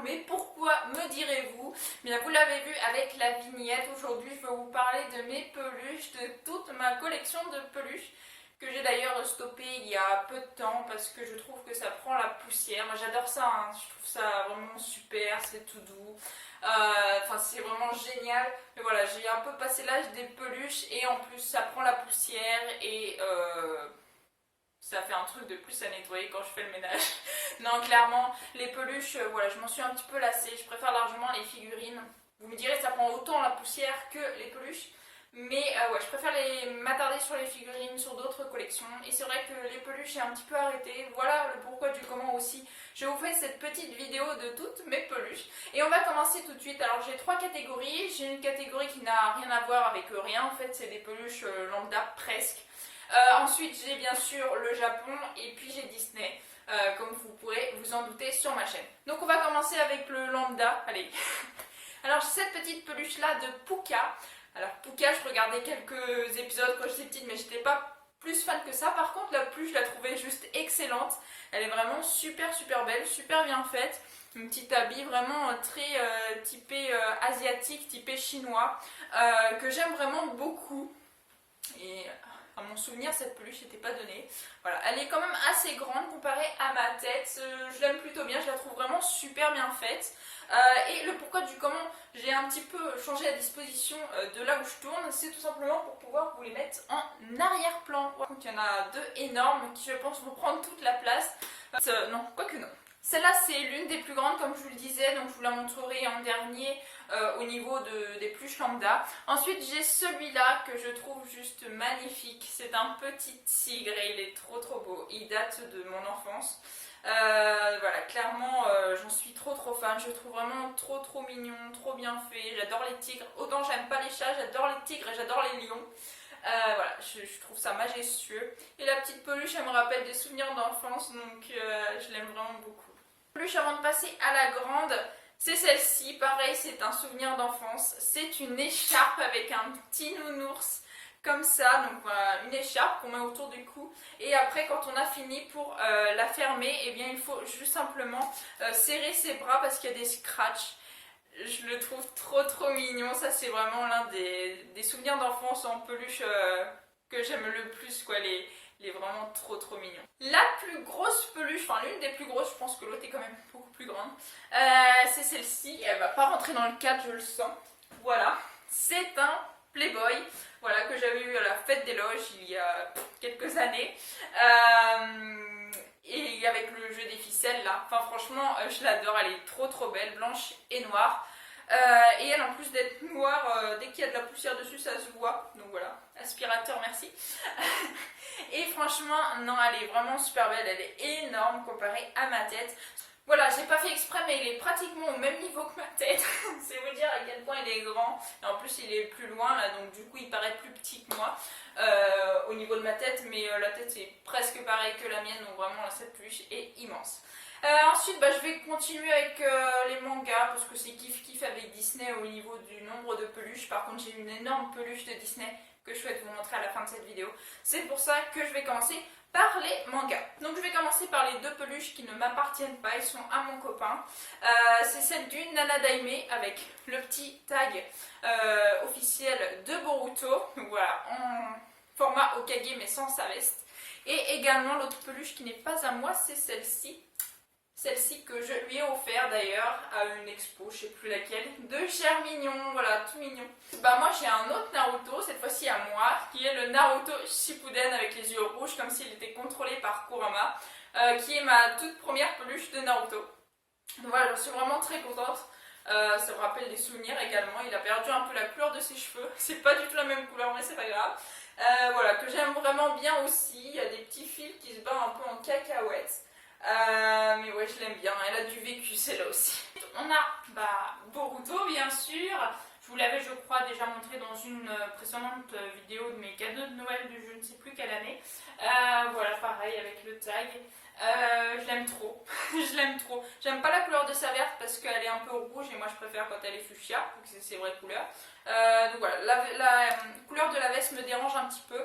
mais pourquoi me direz-vous? Bien, vous l'avez vu avec la vignette, aujourd'hui je vais vous parler de mes peluches, de toute ma collection de peluches que j'ai d'ailleurs stoppé il y a peu de temps parce que je trouve que ça prend la poussière. Moi j'adore ça, hein. Je trouve ça vraiment super, c'est tout doux, enfin c'est vraiment génial. Mais voilà, j'ai un peu passé l'âge des peluches et en plus ça prend la poussière et ça fait un truc de plus à nettoyer quand je fais le ménage. Non, clairement, les peluches, voilà, je m'en suis un petit peu lassée. Je préfère largement les figurines. Vous me direz, ça prend autant la poussière que les peluches. Mais ouais, je préfère m'attarder sur les figurines, sur d'autres collections. Et c'est vrai que les peluches, j'ai un petit peu arrêté. Voilà le pourquoi du comment aussi. Je vous fais cette petite vidéo de toutes mes peluches. Et on va commencer tout de suite. Alors j'ai trois catégories. J'ai une catégorie qui n'a rien à voir avec rien. En fait, c'est des peluches lambda presque. Ensuite, j'ai bien sûr le Japon et puis j'ai Disney, comme vous pourrez vous en douter sur ma chaîne. Donc on va commencer avec le lambda. Allez. Alors cette petite peluche là de Pucca. Alors Pucca, je regardais quelques épisodes quand j'étais petite, mais j'étais pas plus fan que ça. Par contre, la peluche, je la trouvais juste excellente. Elle est vraiment super belle, super bien faite. Une petite habit vraiment très typé asiatique, typé chinois, que j'aime vraiment beaucoup. Et à mon souvenir, cette peluche n'était pas donnée. Voilà, elle est quand même assez grande comparée à ma tête. Je l'aime plutôt bien, je la trouve vraiment super bien faite. Et le pourquoi du comment j'ai un petit peu changé la disposition de là où je tourne, c'est tout simplement pour pouvoir vous les mettre en arrière-plan. Il y en a deux énormes qui, je pense, vont prendre toute la place. Non, quoique non. Celle-là, c'est l'une des plus grandes, comme je vous le disais, donc je vous la montrerai en dernier au niveau des peluches lambda. Ensuite, j'ai celui-là que je trouve juste magnifique. C'est un petit tigre et il est trop beau. Il date de mon enfance. Voilà, clairement, j'en suis trop fan. Je le trouve vraiment trop mignon, trop bien fait. J'adore les tigres. Autant j'aime pas les chats, j'adore les tigres et j'adore les lions. Voilà, je trouve ça majestueux. Et la petite peluche, elle me rappelle des souvenirs d'enfance, donc je l'aime vraiment beaucoup. Peluche avant de passer à la grande, c'est celle-ci. Pareil, c'est un souvenir d'enfance. C'est une écharpe avec un petit nounours comme ça. Donc voilà, une écharpe qu'on met autour du cou. Et après, quand on a fini pour la fermer, eh bien, il faut juste simplement serrer ses bras parce qu'il y a des scratchs. Je le trouve trop mignon. Ça, c'est vraiment l'un des souvenirs d'enfance en peluche que j'aime le plus, quoi. Il est vraiment trop mignon. La plus grosse peluche, enfin l'une des plus grosses, je pense que l'autre est quand même beaucoup plus grande, c'est celle-ci. Elle va pas rentrer dans le cadre, je le sens. Voilà, c'est un Playboy, voilà, que j'avais eu à la fête des loges il y a quelques années. Et avec le jeu des ficelles là, enfin franchement je l'adore, elle est trop belle, blanche et noire. Et elle, en plus d'être noire, dès qu'il y a de la poussière dessus, ça se voit. Donc voilà, aspirateur, merci. Et franchement, non, elle est vraiment super belle. Elle est énorme comparée à ma tête. Voilà, j'ai pas fait exprès, mais il est pratiquement au même niveau que ma tête. C'est vous dire à quel point il est grand. Et en plus, il est plus loin, là, donc du coup, il paraît plus petit que moi au niveau de ma tête. Mais la tête, c'est presque pareil que la mienne. Donc vraiment, là, cette peluche est immense. Ensuite, je vais continuer avec les mangas parce que c'est kiff avec Disney au niveau du nombre de peluches. Par contre, j'ai une énorme peluche de Disney que je souhaite vous montrer à la fin de cette vidéo. C'est pour ça que je vais commencer par les mangas. Donc je vais commencer par les deux peluches qui ne m'appartiennent pas, ils sont à mon copain. C'est celle du Nana Daime avec le petit tag officiel de Boruto. Voilà, en format Hokage mais sans sa veste. Et également l'autre peluche qui n'est pas à moi, c'est celle-ci. Celle-ci que je lui ai offert d'ailleurs à une expo, je sais plus laquelle, de Cher Mignon, voilà, tout mignon. Moi j'ai un autre Naruto, cette fois-ci à moi, qui est le Naruto Shippuden avec les yeux rouges, comme s'il était contrôlé par Kurama, qui est ma toute première peluche de Naruto. Donc voilà, j'en suis vraiment très contente. Ça me rappelle des souvenirs également, il a perdu un peu la couleur de ses cheveux, c'est pas du tout la même couleur mais c'est pas grave. Voilà, que j'aime vraiment bien aussi, il y a des petits fils qui se battent un peu en cacahuètes. Mais ouais, je l'aime bien, elle a du vécu celle-là aussi. On a Boruto bien sûr, je vous l'avais je crois déjà montré dans une précédente vidéo de mes cadeaux de Noël de je ne sais plus quelle année. Voilà, pareil avec le tag. Je l'aime trop, je l'aime trop. J'aime pas la couleur de sa verte parce qu'elle est un peu rouge et moi je préfère quand elle est fuchsia, vu que c'est ses vraies couleurs. Donc voilà, la couleur de la veste me dérange un petit peu,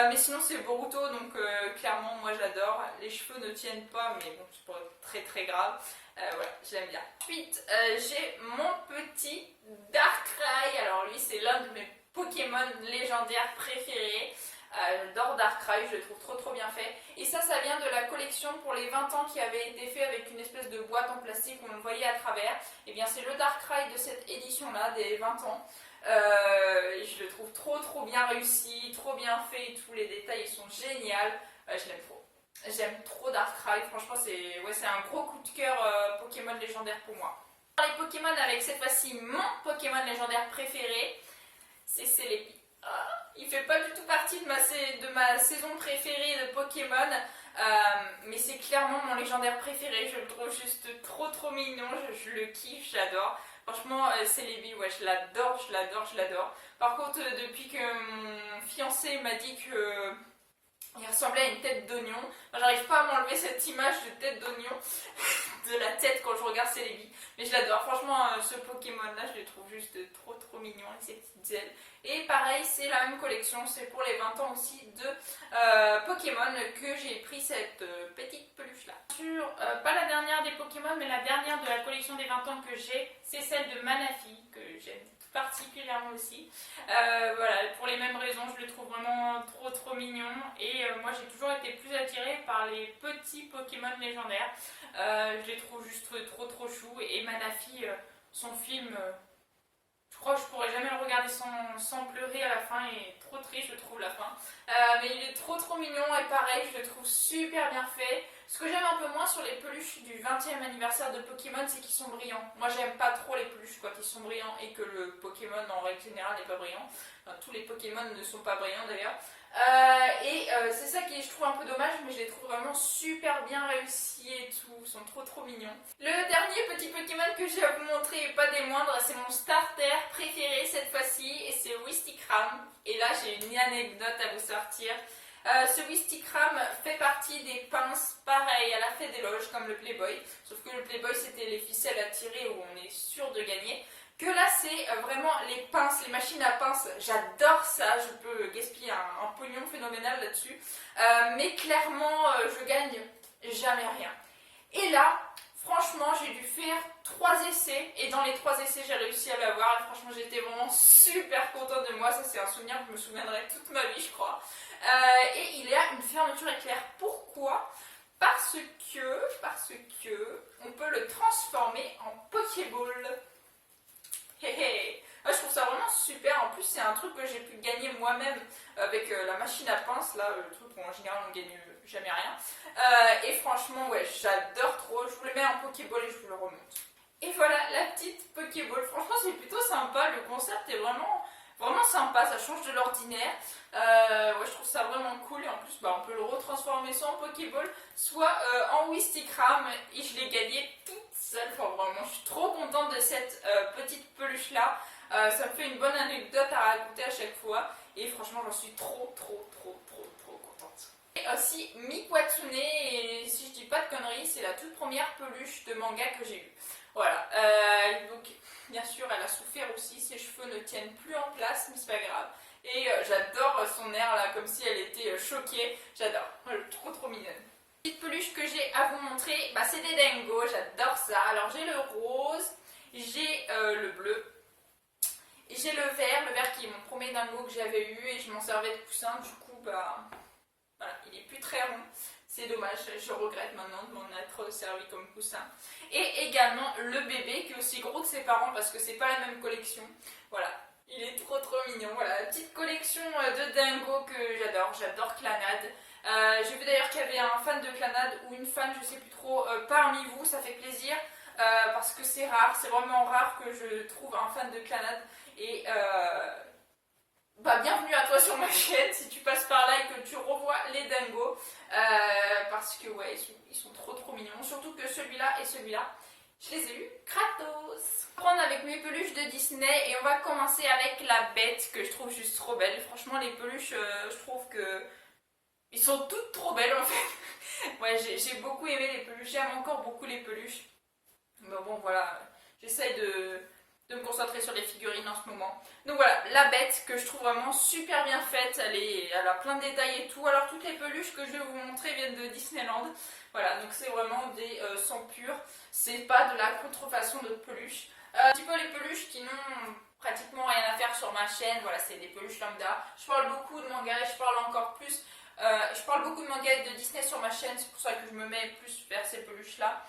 mais sinon c'est Boruto, donc clairement moi j'adore. Les cheveux ne tiennent pas, mais bon c'est pas très grave. Voilà, j'aime bien. Ensuite, j'ai mon petit Darkrai. Alors lui, c'est l'un de mes Pokémon légendaires préférés. J'adore Darkrai, je le trouve trop bien fait. Et ça vient de la collection pour les 20 ans qui avait été fait avec une espèce de boîte en plastique où on le voyait à travers. Et bien c'est le Darkrai de cette édition-là, des 20 ans. Je le trouve trop bien réussi, trop bien fait et tout. Les détails ils sont géniaux. Je l'aime trop. J'aime trop Darkrai, franchement c'est un gros coup de cœur Pokémon légendaire pour moi. Les Pokémon avec cette fois-ci mon Pokémon légendaire préféré, c'est Celebi. Il fait pas du tout partie de ma saison préférée de Pokémon, mais c'est clairement mon légendaire préféré. Je le trouve juste trop mignon, je le kiffe, j'adore. Franchement, Celebi, ouais, je l'adore. Par contre, depuis que mon fiancé m'a dit que il ressemblait à une tête d'oignon. Enfin, j'arrive pas à m'enlever cette image de tête d'oignon de la tête quand je regarde Celebi. Mais je l'adore. Franchement, ce Pokémon-là, je le trouve juste trop mignon avec ses petites ailes. Et pareil, c'est la même collection. C'est pour les 20 ans aussi de Pokémon que j'ai pris cette petite peluche-là. Sur, pas la dernière des Pokémon, mais la dernière de la collection des 20 ans que j'ai, c'est celle de Manaphy, que j'aime particulièrement aussi. Voilà, pour les mêmes raisons, je le trouve vraiment trop mignon et moi j'ai toujours été plus attirée par les petits Pokémon légendaires. Je les trouve juste trop chou et Manaphy, son film, je crois que je pourrais jamais le regarder sans pleurer à la fin et trop triste je trouve la fin. Mais il est trop mignon et pareil, je le trouve super bien fait. Ce que j'aime un peu moins sur les peluches du 20e anniversaire de Pokémon, c'est qu'ils sont brillants. Moi j'aime pas trop les peluches quand ils sont brillants et que le Pokémon en règle générale n'est pas brillant. Enfin, tous les Pokémon ne sont pas brillants d'ailleurs. C'est ça qui je trouve un peu dommage, mais je les trouve vraiment super bien réussis et tout, ils sont trop mignons. Le dernier petit Pokémon que j'ai à vous montrer, et pas des moindres, c'est mon starter préféré cette fois-ci, et c'est Wistikram. Et là j'ai une anecdote à vous sortir. Ce Wistikram fait partie des pinces pareilles à la fée des loges comme le Playboy, sauf que le Playboy c'était les ficelles à tirer où on est sûr de gagner. Que là c'est vraiment les pinces, les machines à pinces, j'adore ça, je peux gaspiller un pognon phénoménal là-dessus, mais clairement je gagne jamais rien. Et là, franchement j'ai dû faire 3 essais et dans les 3 essais j'ai réussi à l'avoir et franchement j'étais vraiment super contente de moi, ça c'est un souvenir que je me souviendrai toute ma vie je crois. Et il a une fermeture éclair, pourquoi ? Parce que on peut le transformer en Pokéball. Je trouve ça vraiment super. En plus, c'est un truc que j'ai pu gagner moi-même avec la machine à pince, là, le truc où en général on gagne jamais rien. Et franchement, ouais, j'adore trop. Je vous le mets en Pokéball et je vous le remonte. Et voilà la petite Pokéball. Franchement, c'est plutôt sympa. Le concept est vraiment sympa. Ça change de l'ordinaire. Ouais, je trouve ça vraiment cool. Et en plus, bah, on peut le retransformer soit en Pokéball, soit en Wistikram. Et je l'ai gagné toute seule. Enfin, vraiment, je suis trop contente de cette petite peluche là. Ça me fait une bonne anecdote à raconter à chaque fois. Et franchement, j'en suis trop contente. Et aussi Miquatsune, et si je dis pas de conneries, c'est la toute première peluche de manga que j'ai eue. Voilà. Donc, bien sûr, elle a souffert aussi. Ses cheveux ne tiennent plus en place, mais c'est pas grave. Et j'adore son air là, comme si elle était choquée. J'adore. Trop mignonne. Petite peluche que j'ai à vous montrer, bah, c'est des Dingo. J'adore ça. Alors, j'ai le rose, j'ai le bleu. Et j'ai le vert qui est mon premier dingo que j'avais eu et je m'en servais de coussin, du coup bah voilà, il est plus très rond, c'est dommage, je regrette maintenant de m'en être servi comme coussin. Et également le bébé qui est aussi gros que ses parents parce que c'est pas la même collection, voilà, il est trop mignon, voilà, la petite collection de dingo que j'adore Clannad. J'ai vu d'ailleurs qu'il y avait un fan de Clannad ou une fan, je sais plus trop, parmi vous, ça fait plaisir. Parce que c'est rare, c'est vraiment rare que je trouve un fan de Clannad. Et bah, bienvenue à toi sur ma chaîne si tu passes par là et que tu revois les dingos. Parce que ouais, ils sont trop mignons. Surtout que celui-là et celui-là, je les ai eus gratos. On va prendre avec mes peluches de Disney et on va commencer avec la bête que je trouve juste trop belle. Franchement, les peluches, je trouve que ils sont toutes trop belles en fait. Ouais, j'ai beaucoup aimé les peluches, j'aime encore beaucoup les peluches. Mais bon, voilà, j'essaye de me concentrer concentrée sur les figurines en ce moment. Donc voilà, la bête que je trouve vraiment super bien faite, elle a plein de détails et tout. Alors toutes les peluches que je vais vous montrer viennent de Disneyland. Voilà, donc c'est vraiment des sangs purs, c'est pas de la contrefaçon de peluches. Un petit peu les peluches qui n'ont pratiquement rien à faire sur ma chaîne, voilà, c'est des peluches lambda. Je parle beaucoup de manga et je parle encore plus, je parle beaucoup de manga et de Disney sur ma chaîne, c'est pour ça que je me mets plus vers ces peluches là.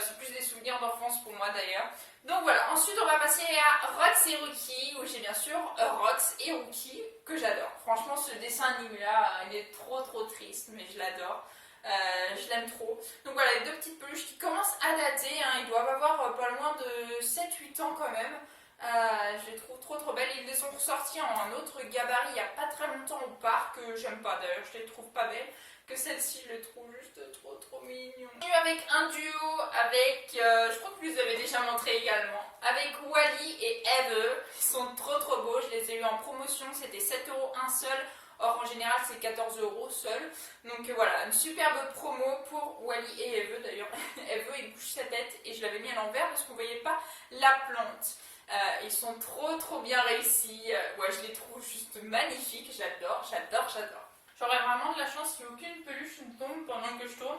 C'est plus des souvenirs d'enfance pour moi d'ailleurs. Donc voilà, ensuite on va passer à Rox et Rookie, où j'ai bien sûr Rox et Rookie, que j'adore. Franchement ce dessin animé là, il est trop triste, mais je l'adore. Je l'aime trop. Donc voilà, les deux petites peluches qui commencent à dater, hein, ils doivent avoir pas loin de 7-8 ans quand même. Je les trouve trop belles. Ils les ont ressortis en un autre gabarit il n'y a pas très longtemps au parc, que j'aime pas d'ailleurs, je les trouve pas belles. Que celle-ci, je les trouve juste trop mignon. Avec un duo avec, je crois que je vous avais déjà montré également, avec Wally et Eve. Ils sont trop beaux, je les ai eu en promotion, c'était 7 € un seul. Or en général c'est 14 € seul. Donc voilà, une superbe promo pour Wally et Eve. D'ailleurs Eve il bouge sa tête et je l'avais mis à l'envers parce qu'on ne voyait pas la plante. Ils sont trop bien réussis. Ouais, je les trouve juste magnifiques. J'adore. J'aurais vraiment de la chance si aucune peluche ne tombe pendant que je tourne.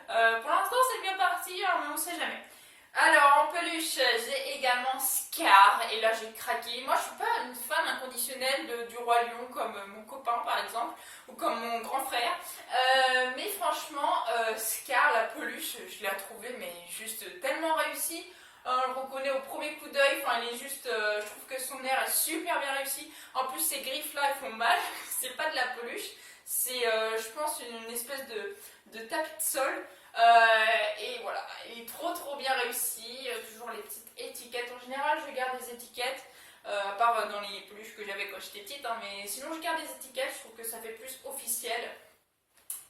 Pour l'instant c'est bien parti, mais on ne sait jamais. Alors en peluche, j'ai également Scar, et là j'ai craqué. Moi je suis pas une fan inconditionnelle du Roi Lion comme mon copain par exemple, ou comme mon grand frère. Mais franchement, Scar, la peluche, je l'ai trouvée mais juste tellement réussie. On le reconnaît au premier coup d'œil, enfin elle est juste, je trouve que son air est super bien réussi. En plus ces griffes là elles font mal, c'est pas de la peluche, c'est je pense une espèce de tapis de sol. Et voilà, il est trop bien réussi. Toujours les petites étiquettes. En général, je garde des étiquettes, à part dans les peluches que j'avais quand j'étais petite, hein, mais sinon, je garde des étiquettes. Je trouve que ça fait plus officiel.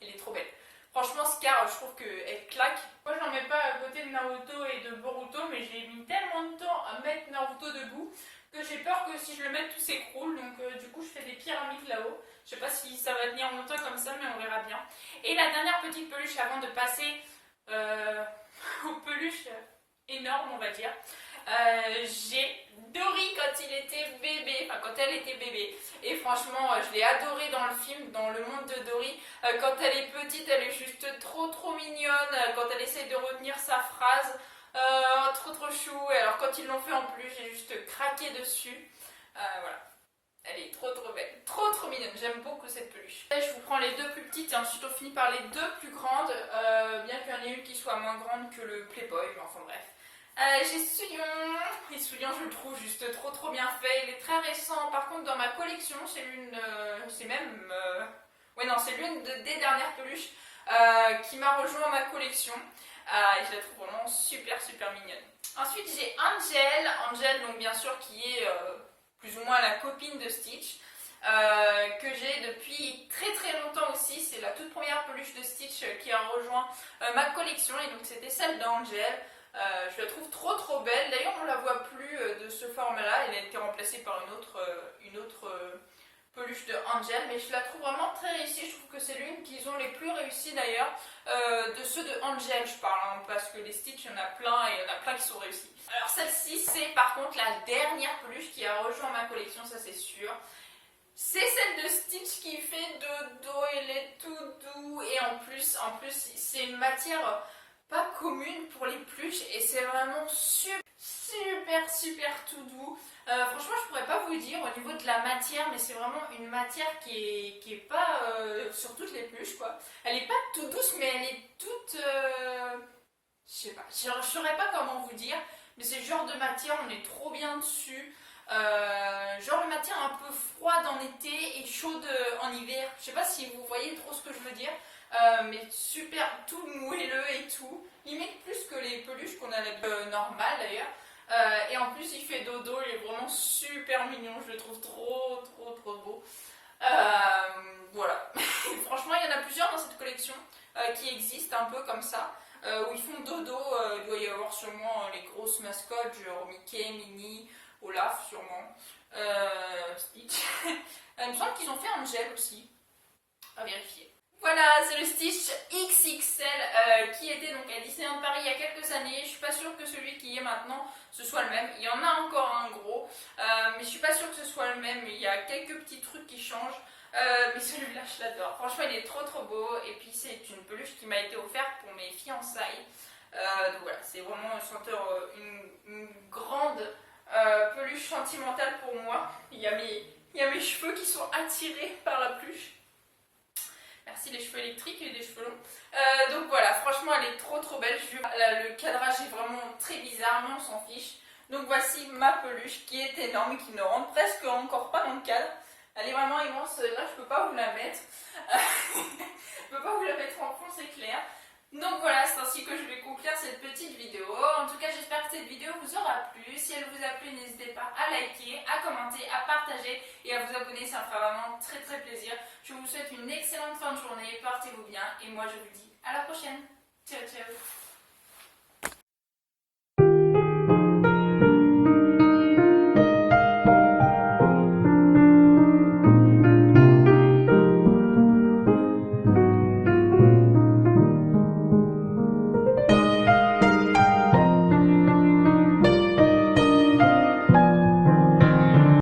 Elle est trop belle. Franchement, Scar, je trouve qu'elle claque. Moi, j'en mets pas à côté de Naruto et de Boruto, mais j'ai mis tellement de temps à mettre Naruto debout que j'ai peur que si je le mets, tout s'écroule. Donc, du coup, je fais des pyramides là-haut. Je sais pas si ça va tenir longtemps comme ça, mais on verra bien. Et la dernière petite peluche avant de passer aux peluches énormes, on va dire. J'ai Dory quand il était bébé, enfin quand elle était bébé. Et franchement, je l'ai adorée dans le film, dans le monde de Dory. Quand elle est petite, elle est juste trop mignonne. Quand elle essaye de retenir sa phrase, trop chou. Et alors quand ils l'ont fait en plus, j'ai juste craqué dessus. Voilà. Elle est trop belle, trop mignonne, j'aime beaucoup cette peluche. Là, je vous prends les deux plus petites et ensuite on finit par les deux plus grandes, bien qu'il y en ait une qui soit moins grande que le Playboy, mais enfin bref. J'ai Souillon, et Souillon je le trouve juste trop bien fait, il est très récent, par contre dans ma collection c'est l'une, c'est même, ouais non c'est l'une des dernières peluches qui m'a rejoint ma collection, et je la trouve vraiment super mignonne. Ensuite j'ai Angel donc bien sûr qui est plus ou moins la copine de Stitch, que j'ai depuis très longtemps aussi. C'est la toute première peluche de Stitch qui a rejoint ma collection, et donc c'était celle d'Angel. Je la trouve trop belle. D'ailleurs on la voit plus de ce format là, elle a été remplacée par une autre peluche de Angel, mais je la trouve vraiment très réussie. Je trouve que c'est l'une qu'ils ont les plus réussis d'ailleurs, de ceux de Angel je parle, hein, parce que les Stitch il y en a plein et il y en a plein qui sont réussis. Alors celle-ci c'est par contre la dernière peluche qui a rejoint ma collection, ça c'est sûr. C'est celle de Stitch qui fait dodo, elle est tout doux, et en plus c'est une matière pas commune pour les peluches et c'est vraiment super tout doux. Franchement je pourrais pas vous dire au niveau de la matière, mais c'est vraiment une matière qui est pas sur toutes les peluches quoi. Elle est pas tout douce mais elle est toute, je sais pas, je saurais pas comment vous dire, mais c'est le genre de matière, on est trop bien dessus. Genre de matière un peu froide en été et chaude en hiver. Je sais pas si vous voyez trop ce que je veux dire, mais super tout moelleux et tout. Limite plus que les peluches qu'on a normales d'ailleurs. Et en plus il fait dodo, il est vraiment super mignon, je le trouve trop beau. Voilà. Franchement il y en a plusieurs dans cette collection qui existent un peu comme ça. Où ils font dodo, il doit y avoir sûrement les grosses mascottes, genre Mickey, Minnie, Olaf sûrement, Stitch. Il me semble qu'ils ont fait Angel aussi, à vérifier. Voilà, c'est le Stitch XXL qui était donc à Disneyland Paris il y a quelques années. Je suis pas sûre que celui qui est maintenant ce soit le même. Il y en a encore un gros, mais je suis pas sûre que ce soit le même. Il y a quelques petits trucs qui changent. Mais celui-là, je l'adore. Franchement, il est trop trop beau. Et puis, c'est une peluche qui m'a été offerte pour mes fiançailles. Donc voilà, c'est vraiment une grande peluche sentimentale pour moi. Il y a mes cheveux qui sont attirés par la peluche. Merci les cheveux électriques et les cheveux longs. Donc voilà, franchement, elle est trop trop belle. Le cadrage est vraiment très bizarre, mais on s'en fiche. Donc voici ma peluche qui est énorme, qui ne rentre presque encore pas dans le cadre. Elle est vraiment immense. Là, je peux pas vous la mettre. Je peux pas vous la mettre en fond, c'est clair. Donc voilà, c'est ainsi que je vais conclure cette petite vidéo. En tout cas, j'espère que cette vidéo vous aura plu. Si elle vous a plu, n'hésitez pas à liker, à commenter, à partager et à vous abonner. Ça me fera vraiment très très plaisir. Je vous souhaite une excellente fin de journée. Portez-vous bien et moi je vous dis à la prochaine. Ciao ciao.